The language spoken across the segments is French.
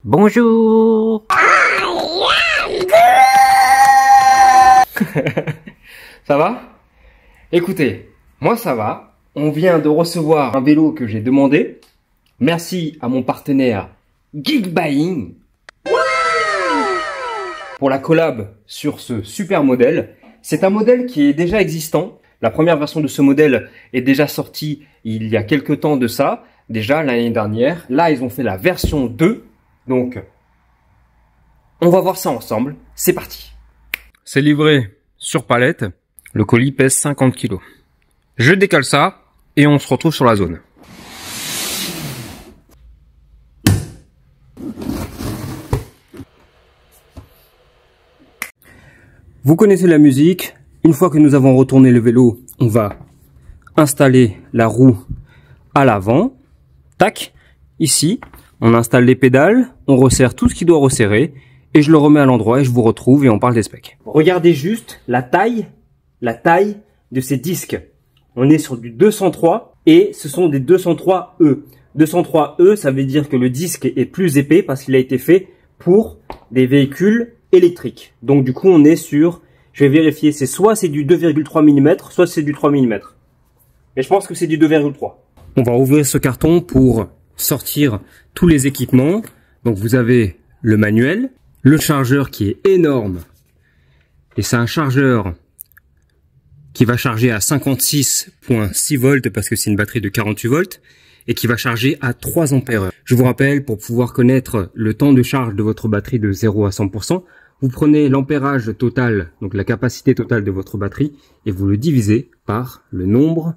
Bonjour. Ça va? Écoutez, moi ça va. On vient de recevoir un vélo que j'ai demandé. Merci à mon partenaire Geekbuying pour la collab sur ce super modèle. C'est un modèle qui est déjà existant. La première version de ce modèle est déjà sortie il y a quelques temps de ça, déjà l'année dernière. Là, ils ont fait la version 2. Donc, on va voir ça ensemble. C'est parti. C'est livré sur palette. Le colis pèse 50 kg. Je décale ça et on se retrouve sur la zone. Vous connaissez la musique. Une fois que nous avons retourné le vélo, on va installer la roue à l'avant. Tac, ici, on installe les pédales, on resserre tout ce qui doit resserrer et je le remets à l'endroit et je vous retrouve et on parle des specs. Regardez juste la taille de ces disques. On est sur du 203 et ce sont des 203E. 203E, ça veut dire que le disque est plus épais parce qu'il a été fait pour des véhicules électriques. Donc du coup, on est sur, je vais vérifier, c'est soit c'est du 2,3 mm, soit c'est du 3 mm. Mais je pense que c'est du 2,3. On va ouvrir ce carton pour sortir tous les équipements. Donc vous avez le manuel, le chargeur qui est énorme. Et c'est un chargeur qui va charger à 56,6 volts parce que c'est une batterie de 48 volts et qui va charger à 3 ampères. Je vous rappelle, pour pouvoir connaître le temps de charge de votre batterie de 0 à 100%, vous prenez l'ampérage total, donc la capacité totale de votre batterie, et vous le divisez par le nombre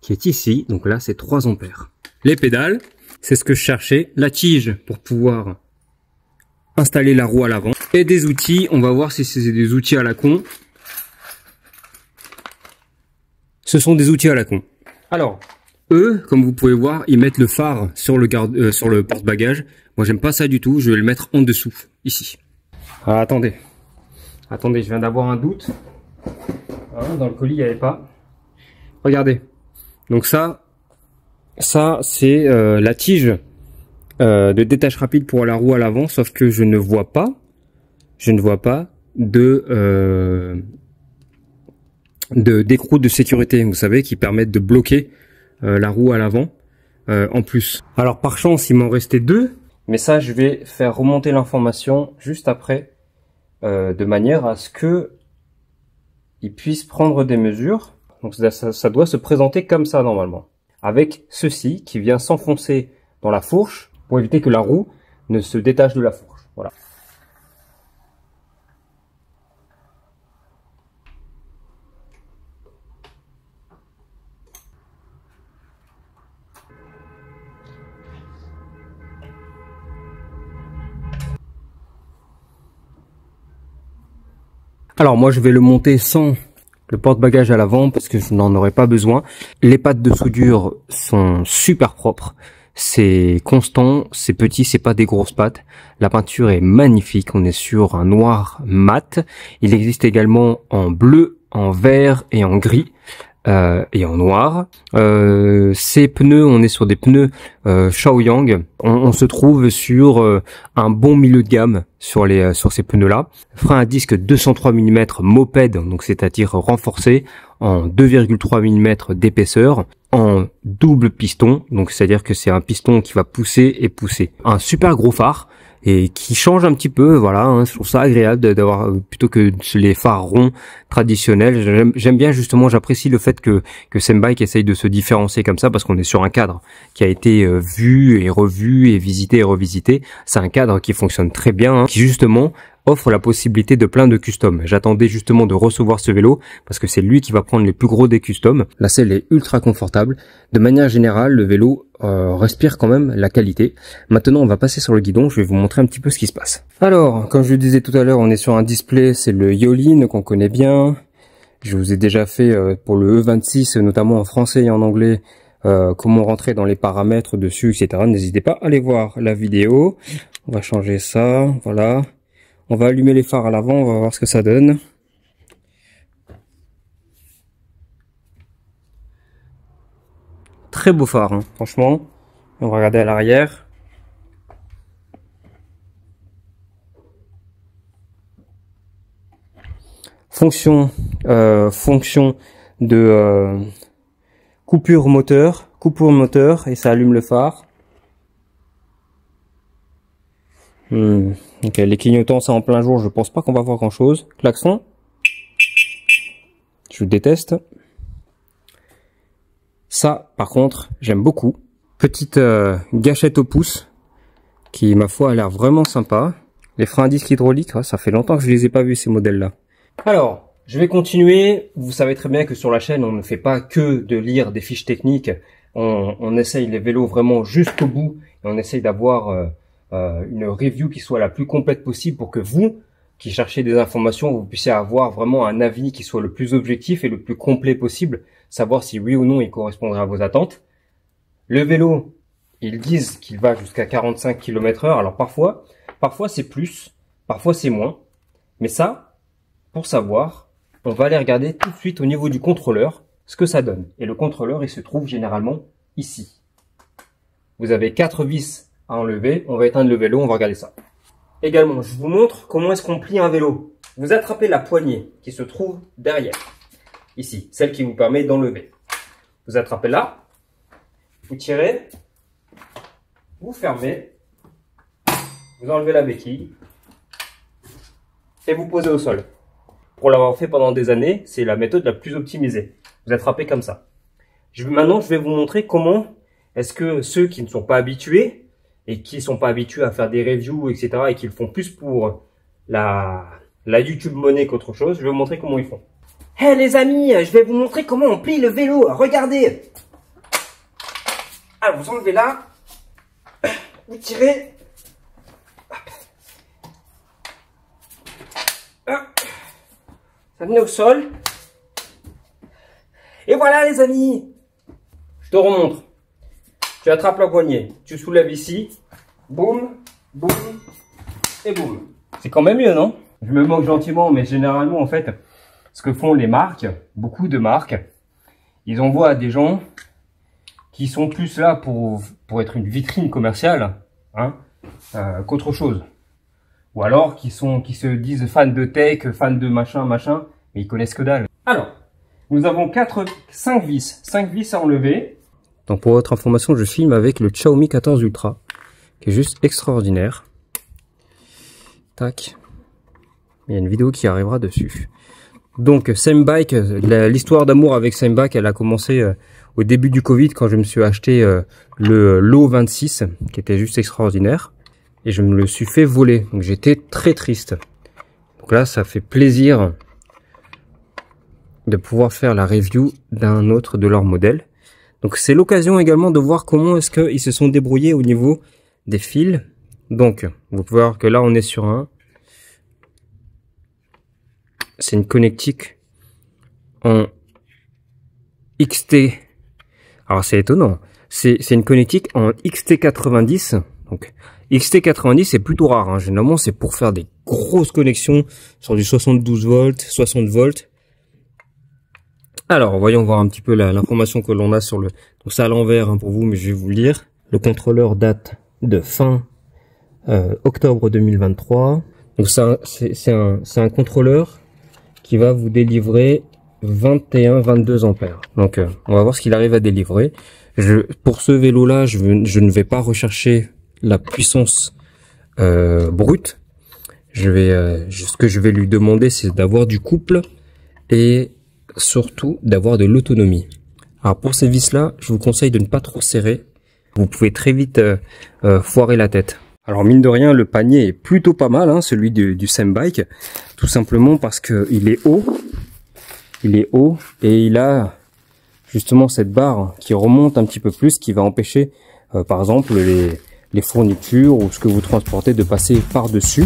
qui est ici. Donc là, c'est 3 ampères. Les pédales, c'est ce que je cherchais. La tige pour pouvoir installer la roue à l'avant. Et des outils, on va voir si c'est des outils à la con. Ce sont des outils à la con. Alors, eux, comme vous pouvez voir, ils mettent le phare sur le porte-bagages. Moi, j'aime pas ça du tout. Je vais le mettre en dessous, ici. Ah, attendez, je viens d'avoir un doute. Ah, dans le colis, il n'y avait pas. Regardez. Donc ça c'est la tige de détache rapide pour la roue à l'avant, sauf que je ne vois pas d'écrou de sécurité, vous savez, qui permettent de bloquer la roue à l'avant en plus. Alors par chance, il m'en restait 2, mais ça je vais faire remonter l'information juste après, de manière à ce que ils puissent prendre des mesures. Donc ça doit se présenter comme ça normalement, avec ceci qui vient s'enfoncer dans la fourche pour éviter que la roue ne se détache de la fourche. Voilà. Alors moi je vais le monter sans le porte-bagages à l'avant parce que je n'en aurai pas besoin. Les pattes de soudure sont super propres. C'est constant, c'est petit, c'est pas des grosses pattes. La peinture est magnifique, on est sur un noir mat. Il existe également en bleu, en vert et en gris. Et en noir. Ces pneus, on est sur des pneus Shaoyang. On se trouve sur un bon milieu de gamme sur ces pneus-là. Frein à disque 203 mm moped, donc c'est-à-dire renforcé en 2,3 mm d'épaisseur, en double piston, donc c'est-à-dire que c'est un piston qui va pousser et pousser. Un super gros phare et qui change un petit peu, voilà, hein, je trouve ça agréable d'avoir, plutôt que les phares ronds traditionnels. J'aime bien justement, j'apprécie le fait que Sembike essaye de se différencier comme ça parce qu'on est sur un cadre qui a été vu et revu et visité et revisité. C'est un cadre qui fonctionne très bien, hein, qui justement offre la possibilité de plein de customs. J'attendais justement de recevoir ce vélo parce que c'est lui qui va prendre les plus gros des customs. La selle est ultra confortable. De manière générale, le vélo respire quand même la qualité. Maintenant, on va passer sur le guidon. Je vais vous montrer un petit peu ce qui se passe. Alors, comme je le disais tout à l'heure, on est sur un display, c'est le Yeolin qu'on connaît bien. Je vous ai déjà fait pour le E26, notamment en français et en anglais, comment rentrer dans les paramètres dessus, etc. N'hésitez pas à aller voir la vidéo. On va changer ça, voilà. On va allumer les phares à l'avant, on va voir ce que ça donne. Très beau phare, hein, franchement. On va regarder à l'arrière. fonction de coupure moteur, et ça allume le phare. Ok, les clignotants, ça en plein jour, je pense pas qu'on va voir grand chose. Klaxon, je déteste. Ça, par contre, j'aime beaucoup. Petite gâchette au pouce, qui, ma foi, a l'air vraiment sympa. Les freins à disque hydrauliques, ça fait longtemps que je les ai pas vus, ces modèles-là. Alors, je vais continuer. Vous savez très bien que sur la chaîne, on ne fait pas que de lire des fiches techniques. On essaye les vélos vraiment jusqu'au bout. Et on essaye d'avoir une review qui soit la plus complète possible pour que vous, qui cherchez des informations, vous puissiez avoir vraiment un avis qui soit le plus objectif et le plus complet possible. Savoir si oui ou non il correspondrait à vos attentes. Le vélo, ils disent qu'il va jusqu'à 45 km/h. Alors parfois c'est plus, parfois c'est moins. Mais ça, pour savoir, on va aller regarder tout de suite au niveau du contrôleur ce que ça donne. Et le contrôleur, il se trouve généralement ici. Vous avez 4 vis à enlever. On va éteindre le vélo, on va regarder ça. Également, je vous montre comment est-ce qu'on plie un vélo. Vous attrapez la poignée qui se trouve derrière. Ici, celle qui vous permet d'enlever. Vous attrapez là, vous tirez, vous fermez, vous enlevez la béquille et vous posez au sol. Pour l'avoir fait pendant des années, c'est la méthode la plus optimisée. Vous attrapez comme ça. Maintenant, je vais vous montrer comment est-ce que ceux qui ne sont pas habitués et qui ne sont pas habitués à faire des reviews, etc. et qui le font plus pour la YouTube monnaie qu'autre chose, je vais vous montrer comment ils font. Hey les amis, je vais vous montrer comment on plie le vélo. Regardez. Alors vous enlevez là, vous tirez, ça met au sol. Et voilà les amis. Je te remontre. Tu attrapes la poignée, tu soulèves ici, boum, boum et boum. C'est quand même mieux, non? Je me moque gentiment, mais généralement en fait, ce que font les marques, beaucoup de marques, ils envoient à des gens qui sont plus là pour être une vitrine commerciale, hein, qu'autre chose. Ou alors qui se disent fans de tech, fans de machin, mais ils connaissent que dalle. Alors, nous avons 5 vis à enlever. Donc pour votre information, je filme avec le Xiaomi 14 Ultra, qui est juste extraordinaire. Tac. Il y a une vidéo qui arrivera dessus. Donc Samebike, l'histoire d'amour avec Samebike, elle a commencé au début du Covid quand je me suis acheté le Low 26 qui était juste extraordinaire et je me le suis fait voler. Donc j'étais très triste. Donc là, ça fait plaisir de pouvoir faire la review d'un autre de leur modèle. Donc c'est l'occasion également de voir comment est-ce qu'ils se sont débrouillés au niveau des fils. Donc vous pouvez voir que là on est sur un... C'est une connectique en XT. Alors c'est étonnant. C'est une connectique en XT90. Donc XT90 c'est plutôt rare. Hein. Généralement c'est pour faire des grosses connexions sur du 72 volts, 60 volts. Alors voyons voir un petit peu l'information que l'on a sur le... Donc c'est à l'envers hein, pour vous, mais je vais vous le lire. Le contrôleur date de fin octobre 2023. Donc c'est un contrôleur qui va vous délivrer 21-22 ampères. Donc on va voir ce qu'il arrive à délivrer. Pour ce vélo là, je ne vais pas rechercher la puissance brute. Ce que je vais lui demander, c'est d'avoir du couple et surtout d'avoir de l'autonomie. Alors pour ces vis là, je vous conseille de ne pas trop serrer. Vous pouvez très vite foirer la tête. Alors mine de rien, le panier est plutôt pas mal, hein, celui du Samebike, tout simplement parce que il est haut et il a justement cette barre qui remonte un petit peu plus, qui va empêcher par exemple les fournitures ou ce que vous transportez de passer par-dessus.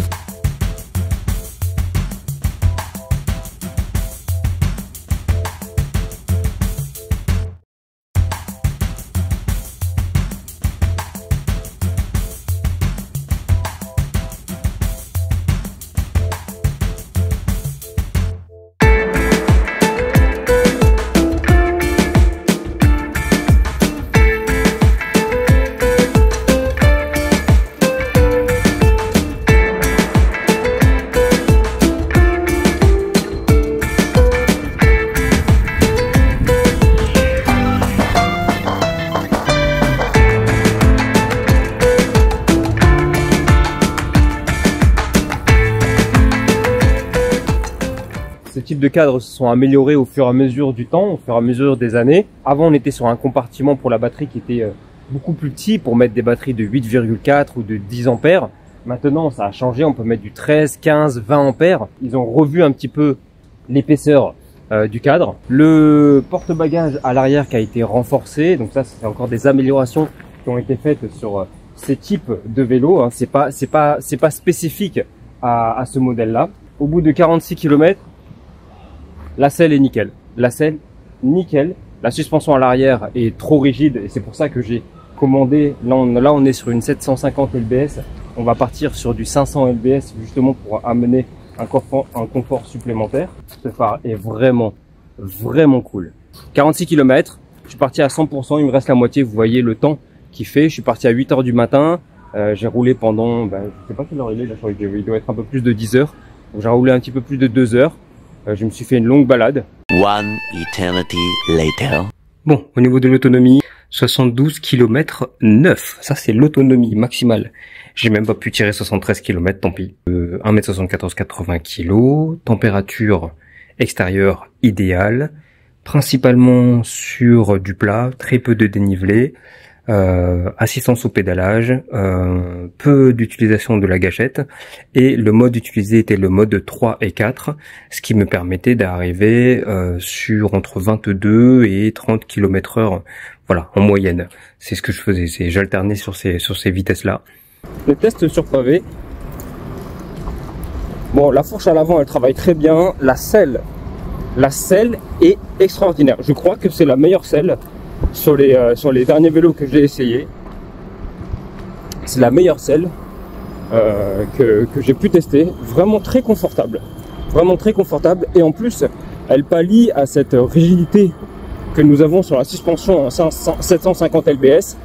type de cadres se sont améliorés au fur et à mesure du temps, au fur et à mesure des années. Avant, on était sur un compartiment pour la batterie qui était beaucoup plus petit pour mettre des batteries de 8,4 ou de 10 ampères. Maintenant, ça a changé, on peut mettre du 13, 15, 20 ampères. Ils ont revu un petit peu l'épaisseur du cadre. Le porte-bagages à l'arrière qui a été renforcé, donc ça, c'est encore des améliorations qui ont été faites sur ces types de vélos. Hein. C'est pas spécifique à ce modèle-là. Au bout de 46 km, la selle est nickel. La selle, nickel. La suspension à l'arrière est trop rigide et c'est pour ça que j'ai commandé. Là, on est sur une 750 LBS. On va partir sur du 500 LBS justement pour amener un confort supplémentaire. Ce phare est vraiment cool. 46 km, je suis parti à 100%, il me reste la moitié, vous voyez le temps qu'il fait. Je suis parti à 8 h du matin, j'ai roulé pendant, je sais pas quelle heure il est, là, je crois qu'il doit être un peu plus de 10 heures. J'ai roulé un petit peu plus de 2 heures, je me suis fait une longue balade. One eternity later. Bon, au niveau de l'autonomie, 72 km 9, ça c'est l'autonomie maximale. J'ai même pas pu tirer 73 km, tant pis. 1m74, 80 kg, température extérieure idéale, principalement sur du plat, très peu de dénivelé, assistance au pédalage, peu d'utilisation de la gâchette, et le mode utilisé était le mode 3 et 4, ce qui me permettait d'arriver sur entre 22 et 30 km/h, voilà, en moyenne. C'est ce que je faisais, j'alternais sur ces vitesses-là. Le test sur pavé. Bon, la fourche à l'avant, elle travaille très bien. La selle est extraordinaire. Je crois que c'est la meilleure selle sur les derniers vélos que j'ai essayé. C'est la meilleure selle que j'ai pu tester. Vraiment très confortable. Vraiment très confortable. Et en plus, elle pallie à cette rigidité que nous avons sur la suspension en 750 LBS.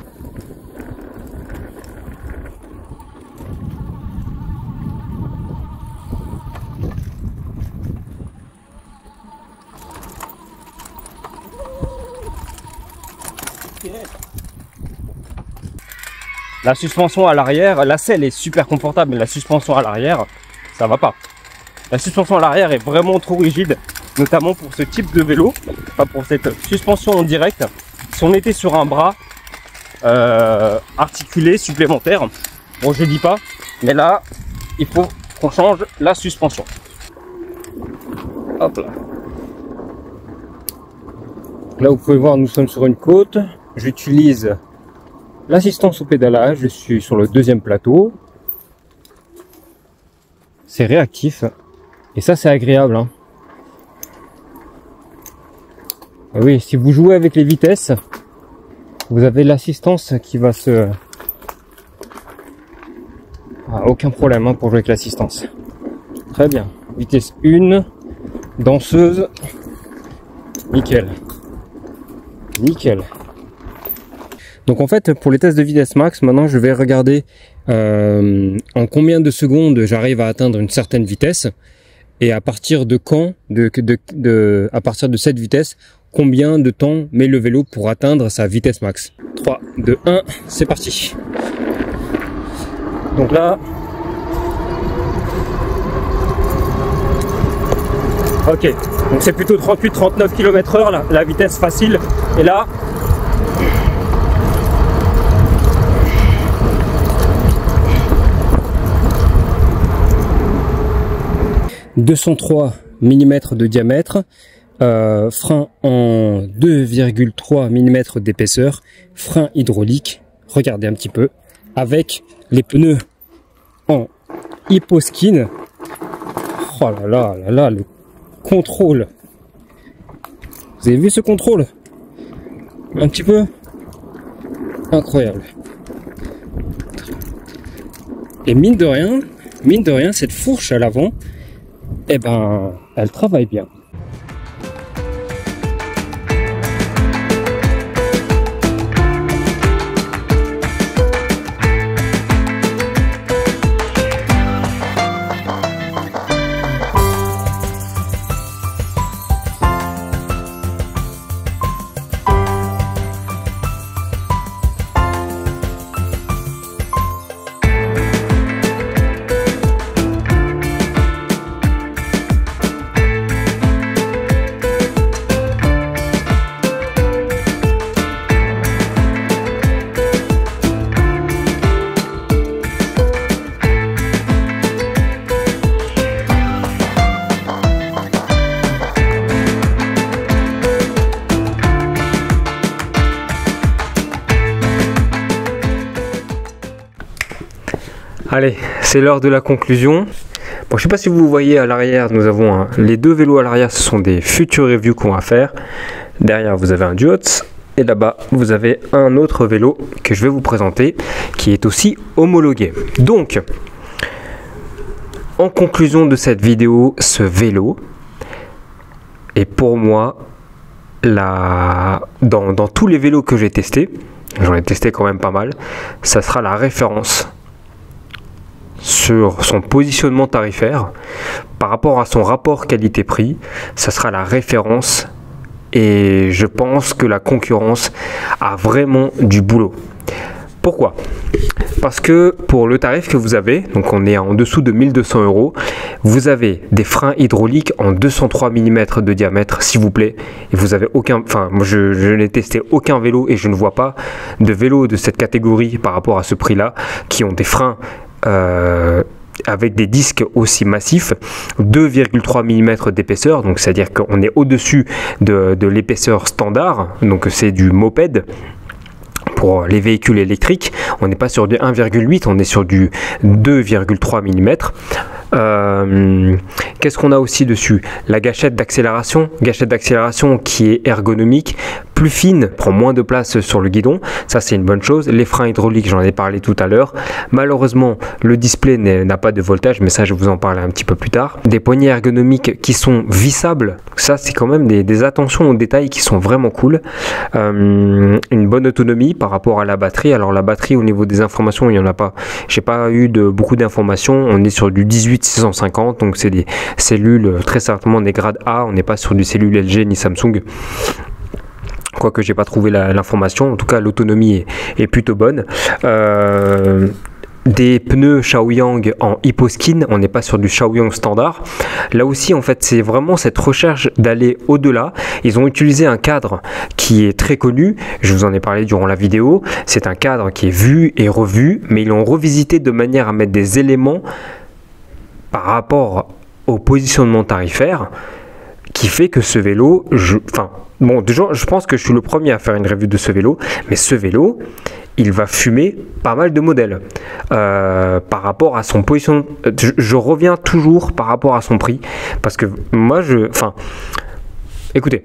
La suspension à l'arrière, la selle est super confortable, mais la suspension à l'arrière, ça va pas. La suspension à l'arrière est vraiment trop rigide, notamment pour ce type de vélo, pas pour cette suspension en direct. Si on était sur un bras articulé supplémentaire, bon je dis pas, mais là, il faut qu'on change la suspension. Hop là. Là vous pouvez voir, nous sommes sur une côte. J'utilise l'assistance au pédalage, je suis sur le deuxième plateau. C'est réactif. Et ça c'est agréable. Hein. Et oui, si vous jouez avec les vitesses, vous avez l'assistance qui va se... Ah, aucun problème hein, pour jouer avec l'assistance. Très bien. Vitesse 1, danseuse. Nickel. Nickel. Donc en fait, pour les tests de vitesse max, maintenant je vais regarder en combien de secondes j'arrive à atteindre une certaine vitesse et à partir de quand, à partir de cette vitesse, combien de temps met le vélo pour atteindre sa vitesse max. 3, 2, 1, c'est parti. Donc là, ok, donc c'est plutôt 38-39 km/h la vitesse facile. Et là, « 203 mm de diamètre, frein en 2,3 mm d'épaisseur, frein hydraulique, regardez un petit peu, avec les pneus en Hyposkin. Oh là là là là, le contrôle. Vous avez vu ce contrôle? Un petit peu incroyable. Et mine de rien, cette fourche à l'avant, eh ben, elle travaille bien. Allez, c'est l'heure de la conclusion. Bon, je sais pas si vous voyez à l'arrière, nous avons les deux vélos à l'arrière, ce sont des futures reviews qu'on va faire. Derrière, vous avez un Duotz. Et là-bas, vous avez un autre vélo que je vais vous présenter, qui est aussi homologué. Donc, en conclusion de cette vidéo, ce vélo est pour moi, dans tous les vélos que j'ai testés, j'en ai testé quand même pas mal, ça sera la référence sur son positionnement tarifaire. Par rapport à son rapport qualité-prix, ça sera la référence. Et je pense que la concurrence a vraiment du boulot. Pourquoi? Parce que pour le tarif que vous avez, donc on est en dessous de 1200 €, vous avez des freins hydrauliques en 203 mm de diamètre, s'il vous plaît. Et vous avez aucun, enfin, moi je n'ai testé aucun vélo et je ne vois pas de vélo de cette catégorie par rapport à ce prix-là qui ont des freins avec des disques aussi massifs, 2,3 mm d'épaisseur, donc c'est-à-dire qu'on est au-dessus de l'épaisseur standard, donc c'est du moped. Pour les véhicules électriques, on n'est pas sur du 1,8, on est sur du 2,3 mm. Qu'est-ce qu'on a aussi dessus? La gâchette d'accélération qui est ergonomique, plus fine, prend moins de place sur le guidon, ça c'est une bonne chose. Les freins hydrauliques, j'en ai parlé tout à l'heure. Malheureusement, le display n'a pas de voltage, mais ça je vais vous en parler un petit peu plus tard. Des poignées ergonomiques qui sont vissables, ça c'est quand même des attentions aux détails qui sont vraiment cool. Une bonne autonomie par rapport à la batterie. Alors la batterie, au niveau des informations, il n'y en a pas. J'ai pas eu beaucoup d'informations. On est sur du 18650, donc c'est des cellules très certainement des grades A. On n'est pas sur du cellule LG ni Samsung. Quoique j'ai pas trouvé l'information. En tout cas, l'autonomie est plutôt bonne. Des pneus Shaoyang en Hyposkin, on n'est pas sur du Shaoyang standard. Là aussi, en fait, c'est vraiment cette recherche d'aller au-delà. Ils ont utilisé un cadre qui est très connu, je vous en ai parlé durant la vidéo. C'est un cadre qui est vu et revu, mais ils l'ont revisité de manière à mettre des éléments par rapport au positionnement tarifaire qui fait que ce vélo, bon, déjà, je pense que je suis le premier à faire une review de ce vélo, mais ce vélo, il va fumer pas mal de modèles par rapport à son positionnement. Je reviens toujours par rapport à son prix, parce que moi, écoutez,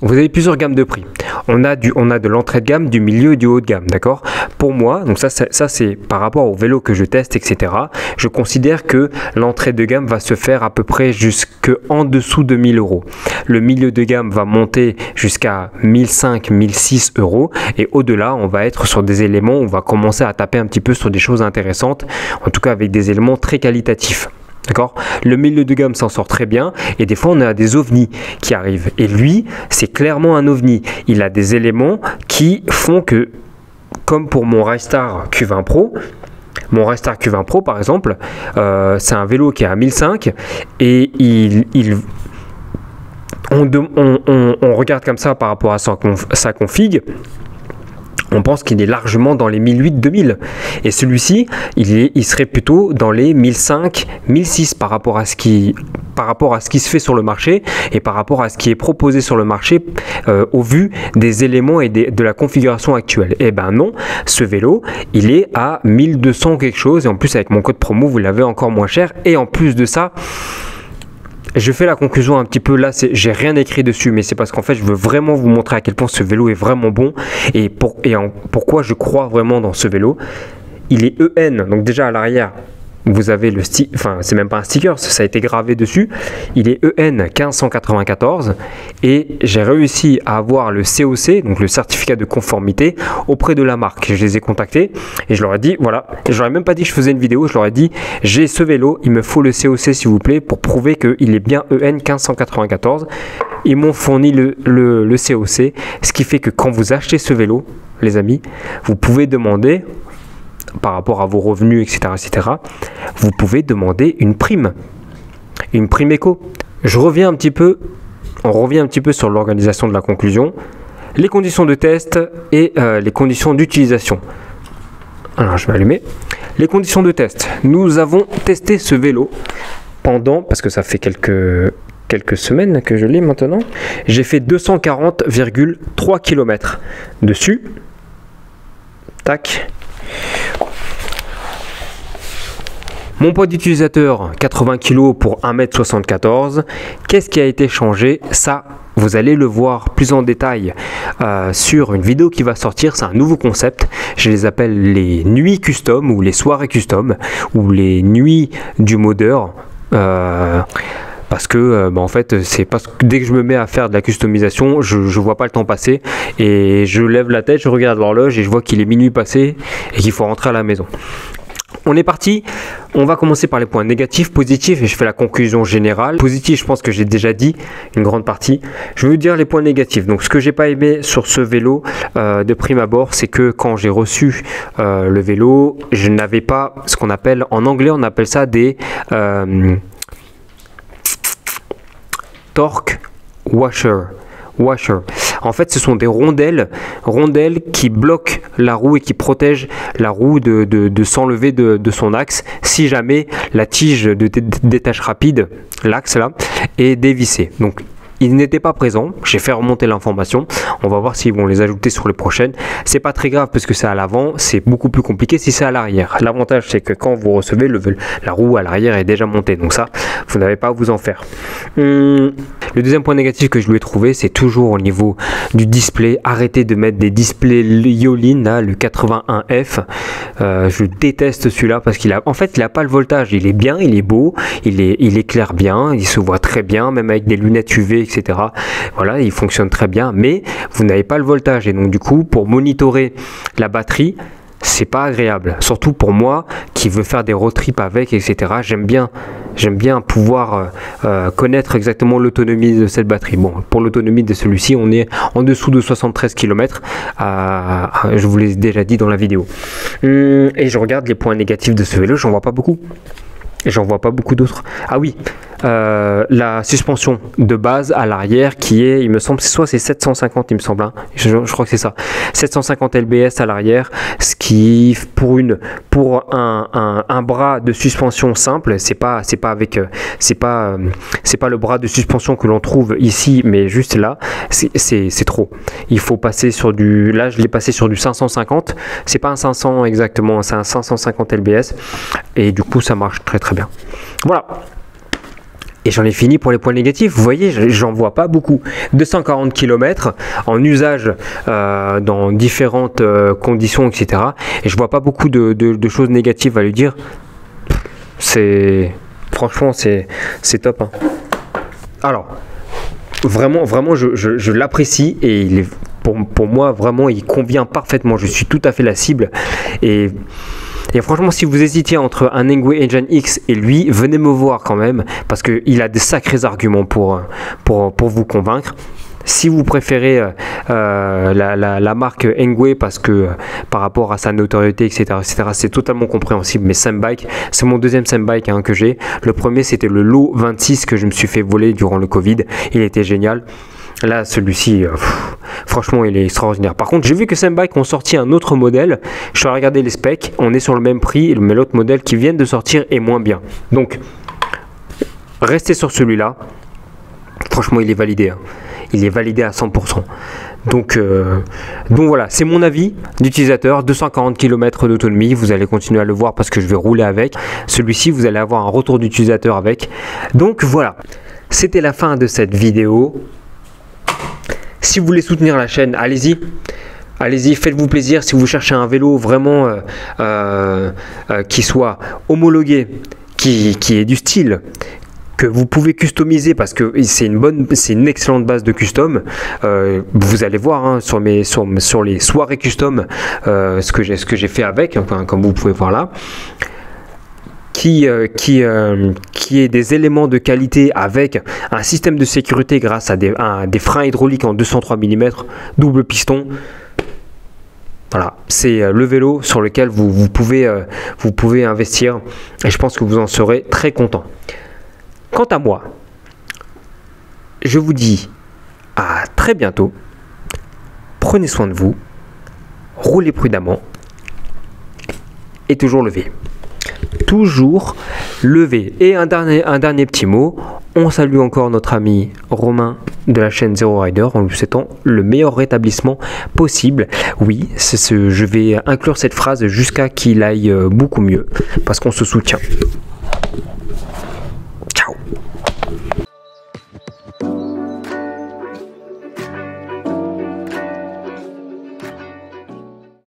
vous avez plusieurs gammes de prix. On a de l'entrée de gamme, du milieu et du haut de gamme, d'accord? Pour moi, donc ça c'est par rapport au vélo que je teste, etc. Je considère que l'entrée de gamme va se faire à peu près jusqu'en dessous de 1000 €. Le milieu de gamme va monter jusqu'à 1500, 1006 € et au-delà, on va être sur des éléments, on va commencer à taper un petit peu sur des choses intéressantes, en tout cas avec des éléments très qualitatifs. D'accord? Le milieu de gamme s'en sort très bien et des fois on a des ovnis qui arrivent et lui c'est clairement un ovni. Il a des éléments qui font que, comme pour mon Rystar Q20 Pro, par exemple, c'est un vélo qui est à 1005 et on regarde comme ça par rapport à sa config. On pense qu'il est largement dans les 1008-2000 et celui-ci il serait plutôt dans les 1005-1006 par rapport à ce qui se fait sur le marché et par rapport à ce qui est proposé sur le marché au vu des éléments et de la configuration actuelle. Et ben non, ce vélo il est à 1200 quelque chose et en plus avec mon code promo vous l'avez encore moins cher et en plus de ça, je fais la conclusion un petit peu là, j'ai rien écrit dessus, mais c'est parce qu'en fait je veux vraiment vous montrer à quel point ce vélo est vraiment bon et pourquoi je crois vraiment dans ce vélo. Il est EN, donc déjà à l'arrière vous avez le sticker, enfin c'est même pas un sticker, ça a été gravé dessus. Il est EN 1594 et j'ai réussi à avoir le COC, donc le certificat de conformité, auprès de la marque. Je les ai contactés et je leur ai dit voilà, je leur ai même pas dit que je faisais une vidéo, je leur ai dit j'ai ce vélo, il me faut le COC s'il vous plaît pour prouver qu'il est bien EN 1594. Ils m'ont fourni le COC, ce qui fait que quand vous achetez ce vélo, les amis, vous pouvez demander, par rapport à vos revenus, etc., vous pouvez demander une prime éco. On revient un petit peu sur l'organisation de la conclusion, les conditions de test et les conditions d'utilisation. Alors je vais allumer. Les conditions de test. Nous avons testé ce vélo parce que ça fait quelques semaines que je l'ai maintenant. J'ai fait 240,3 km dessus. Tac. Mon poids d'utilisateur, 80 kg pour 1m74. Qu'est-ce qui a été changé? Ça, vous allez le voir plus en détail sur une vidéo qui va sortir. C'est un nouveau concept. Je les appelle les nuits custom ou les soirées custom ou les nuits du modeur. Parce que en fait c'est parce que dès que je me mets à faire de la customisation, je vois pas le temps passer et je lève la tête, je regarde l'horloge et je vois qu'il est minuit passé et qu'il faut rentrer à la maison. On est parti, on va commencer par les points négatifs, positifs et je fais la conclusion générale. Positif, je pense que j'ai déjà dit une grande partie. Je vais vous dire les points négatifs. Donc ce que j'ai pas aimé sur ce vélo de prime abord, c'est que quand j'ai reçu le vélo, je n'avais pas ce qu'on appelle, en anglais on appelle ça des torque washer. En fait, ce sont des rondelles qui bloquent la roue et qui protègent la roue de s'enlever de son axe si jamais la tige de détache rapide, l'axe là, est dévissée. Donc, ils n'étaient pas présents. J'ai fait remonter l'information. On va voir s'ils vont les ajouter sur les prochaines. C'est pas très grave parce que c'est à l'avant. C'est beaucoup plus compliqué si c'est à l'arrière. L'avantage, c'est que quand vous recevez, la roue à l'arrière est déjà montée. Donc ça, vous n'avez pas à vous en faire. Le deuxième point négatif que je lui ai trouvé, c'est toujours au niveau du display. Arrêtez de mettre des displays Yolin, là, le 81F. Je déteste celui-là parce qu'il a, en fait, il n'a pas le voltage. Il est bien, il est beau, il éclaire bien, il se voit très bien, même avec des lunettes UV, etc. Voilà, il fonctionne très bien, mais vous n'avez pas le voltage et donc du coup, pour monitorer la batterie, c'est pas agréable. Surtout pour moi qui veux faire des road trips avec, etc. J'aime bien pouvoir connaître exactement l'autonomie de cette batterie. Bon, pour l'autonomie de celui-ci, on est en dessous de 73 km. Je vous l'ai déjà dit dans la vidéo. Et je regarde les points négatifs de ce vélo, j'en vois pas beaucoup. J'en vois pas beaucoup d'autres. Ah oui, la suspension de base à l'arrière qui est, il me semble, soit c'est 750, il me semble, hein. Je crois que c'est ça. 750 lbs à l'arrière, ce qui pour un bras de suspension simple, c'est pas le bras de suspension que l'on trouve ici, mais juste là, c'est trop. Il faut passer sur du, là je l'ai passé sur du 550. C'est pas un 500 exactement, c'est un 550 lbs et du coup ça marche très bien. Voilà. Et j'en ai fini pour les points négatifs. Vous voyez, j'en vois pas beaucoup. 240 km en usage dans différentes conditions, etc. Et je vois pas beaucoup de choses négatives à lui dire. Franchement, c'est top. Hein. Alors, vraiment, je l'apprécie et il est, pour moi, vraiment, il convient parfaitement. Je suis tout à fait la cible. Et franchement, si vous hésitiez entre un Engwe Engine X et lui, venez me voir quand même, parce qu'il a des sacrés arguments pour vous convaincre. Si vous préférez la marque Engwe parce que par rapport à sa notoriété, etc., c'est totalement compréhensible. Mais Sembike, c'est mon deuxième Sembike que j'ai. Le premier, c'était le lot 26 que je me suis fait voler durant le Covid. Il était génial. Là, celui-ci, franchement, il est extraordinaire. Par contre, j'ai vu que Sembike ont sorti un autre modèle. Je suis allé regarder les specs. On est sur le même prix, mais l'autre modèle qui vient de sortir est moins bien. Donc, restez sur celui-là. Franchement, il est validé. Hein. Il est validé à 100%. Donc voilà, c'est mon avis d'utilisateur. 240 km d'autonomie. Vous allez continuer à le voir parce que je vais rouler avec. Celui-ci, vous allez avoir un retour d'utilisateur avec. Donc voilà, c'était la fin de cette vidéo. Si vous voulez soutenir la chaîne, allez-y. Allez-y, faites-vous plaisir. Si vous cherchez un vélo vraiment qui soit homologué, qui ait du style, que vous pouvez customiser parce que c'est une excellente base de custom. Vous allez voir sur les soirées custom ce que j'ai fait avec, comme vous pouvez voir là. Qui est des éléments de qualité avec un système de sécurité grâce à des freins hydrauliques en 203 mm, double piston. Voilà, c'est le vélo sur lequel vous pouvez investir et je pense que vous en serez très content. Quant à moi, je vous dis à très bientôt. Prenez soin de vous, roulez prudemment et toujours levé. Toujours levé. Et un dernier petit mot, on salue encore notre ami Romain de la chaîne Zero Rider en lui souhaitant le meilleur rétablissement possible. Oui, je vais inclure cette phrase jusqu'à qu'il aille beaucoup mieux, parce qu'on se soutient.